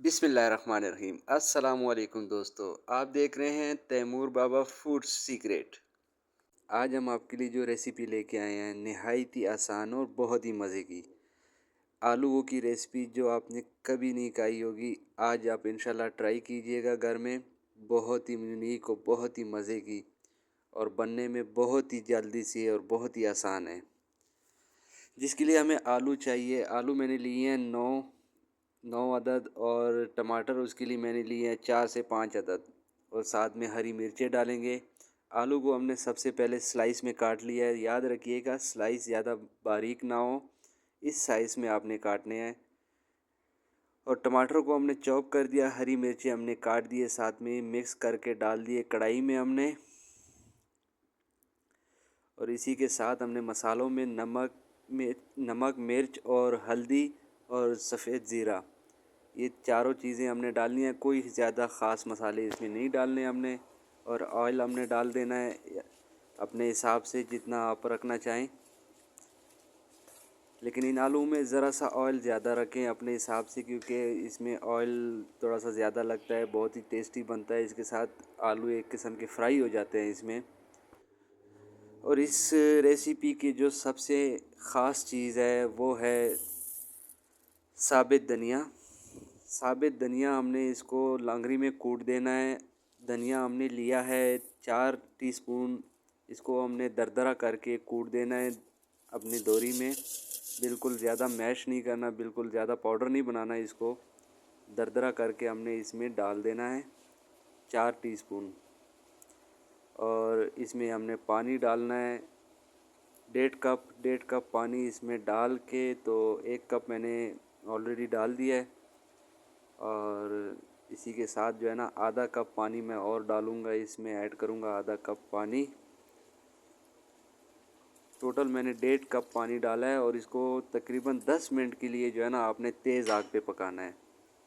बिस्मिल्लाहिर्रहमानिर्रहीम। अस्सलामुअलैकुम दोस्तों, आप देख रहे हैं तैमूर बाबा फूड सीक्रेट। आज हम आपके लिए जो रेसिपी लेके आए हैं नहायत ही आसान और बहुत ही मज़े की आलूओं की रेसिपी जो आपने कभी नहीं खाई होगी। आज आप इंशाल्लाह ट्राई कीजिएगा घर में। बहुत ही यूनिक और बहुत ही मज़े की और बनने में बहुत ही जल्दी से और बहुत ही आसान है। जिसके लिए हमें आलू चाहिए। आलू मैंने लिए हैं 9 अदद और टमाटर उसके लिए मैंने लिए हैं 4 से 5 अदद और साथ में हरी मिर्चें डालेंगे। आलू को हमने सबसे पहले स्लाइस में काट लिया है। याद रखिएगा स्लाइस ज़्यादा बारीक ना हो, इस साइज़ में आपने काटने हैं। और टमाटर को हमने चॉप कर दिया, हरी मिर्चें हमने काट दिए, साथ में मिक्स करके डाल दिए कढ़ाई में हमने। और इसी के साथ हमने मसालों में नमक मिर्च और हल्दी और सफ़ेद ज़ीरा, ये चारों चीज़ें हमने डालनी है। कोई ज़्यादा ख़ास मसाले इसमें नहीं डालने हमने। और ऑयल हमने डाल देना है अपने हिसाब से जितना आप रखना चाहें, लेकिन इन आलू में ज़रा सा ऑयल ज़्यादा रखें अपने हिसाब से, क्योंकि इसमें ऑयल थोड़ा सा ज़्यादा लगता है, बहुत ही टेस्टी बनता है। इसके साथ आलू एक किस्म के फ्राई हो जाते हैं इसमें। और इस रेसिपी की जो सबसे ख़ास चीज़ है वो है साबित धनिया। साबित धनिया हमने इसको लांगरी में कूट देना है। धनिया हमने लिया है 4 टीस्पून, इसको हमने दरदरा करके कूट देना है अपनी दोरी में। बिल्कुल ज़्यादा मैश नहीं करना, बिल्कुल ज़्यादा पाउडर नहीं बनाना, इसको दरदरा करके हमने इसमें डाल देना है 4 टीस्पून। और इसमें हमने पानी डालना है 1.5 कप पानी इसमें डाल के, तो 1 कप मैंने ऑलरेडी डाल दिया है। और इसी के साथ जो है ना आधा कप पानी मैं और डालूँगा, इसमें ऐड करूँगा आधा कप पानी। टोटल मैंने 1.5 कप पानी डाला है और इसको तकरीबन 10 मिनट के लिए जो है ना आपने तेज़ आग पे पकाना है।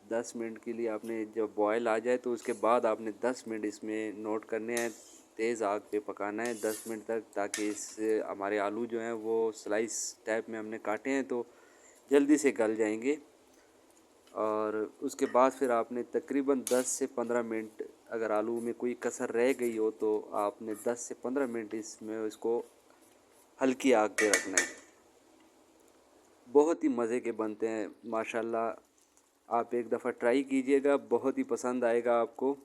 10 मिनट के लिए आपने, जब बॉयल आ जाए तो उसके बाद आपने 10 मिनट इसमें नोट करने हैं, तेज़ आग पे पकाना है 10 मिनट तक, ताकि इससे हमारे आलू जो हैं वो स्लाइस टाइप में हमने काटे हैं तो जल्दी से गल जाएंगे। और उसके बाद फिर आपने तकरीबन 10 से 15 मिनट, अगर आलू में कोई कसर रह गई हो तो आपने 10 से 15 मिनट इसमें इसको हल्की आग पे रखना है। बहुत ही मज़े के बनते हैं माशाल्लाह। आप एक दफ़ा ट्राई कीजिएगा, बहुत ही पसंद आएगा आपको।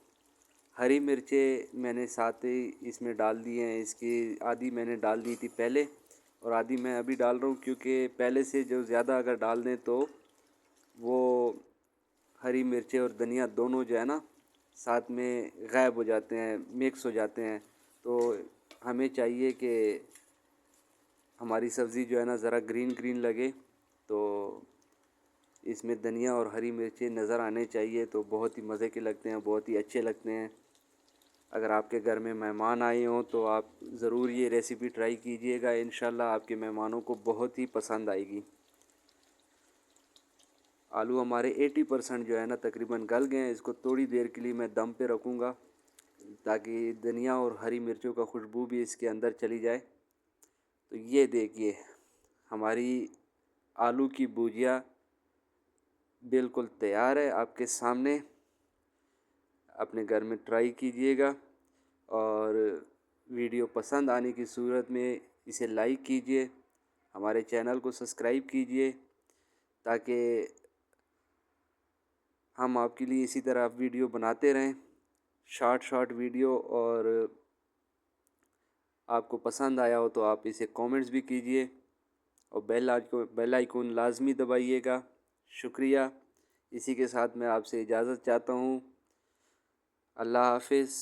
हरी मिर्चें मैंने साथ ही इसमें डाल दी हैं। इसकी आधी मैंने डाल दी थी पहले और आधी मैं अभी डाल रहा हूँ, क्योंकि पहले से जो ज़्यादा अगर डाल दें तो वो हरी मिर्चें और धनिया दोनों जो है ना साथ में गायब हो जाते हैं, मिक्स हो जाते हैं। तो हमें चाहिए कि हमारी सब्ज़ी जो है ना ज़रा ग्रीन ग्रीन लगे, तो इसमें धनिया और हरी मिर्चें नज़र आने चाहिए, तो बहुत ही मज़े के लगते हैं, बहुत ही अच्छे लगते हैं। अगर आपके घर में मेहमान आए हों तो आप ज़रूर ये रेसिपी ट्राई कीजिएगा, इंशाल्लाह आपके मेहमानों को बहुत ही पसंद आएगी। आलू हमारे 80% जो है ना तकरीबन गल गए हैं। इसको थोड़ी देर के लिए मैं दम पे रखूँगा, ताकि धनिया और हरी मिर्चों का खुशबू भी इसके अंदर चली जाए। तो ये देखिए हमारी आलू की भुजिया बिल्कुल तैयार है आपके सामने। अपने घर में ट्राई कीजिएगा और वीडियो पसंद आने की सूरत में इसे लाइक कीजिए, हमारे चैनल को सब्सक्राइब कीजिए, ताकि हम आपके लिए इसी तरह वीडियो बनाते रहें, शॉर्ट वीडियो। और आपको पसंद आया हो तो आप इसे कमेंट्स भी कीजिए और बेल आइकन लाजमी दबाइएगा। शुक्रिया। इसी के साथ मैं आपसे इजाज़त चाहता हूँ। अल्लाह हाफिज़।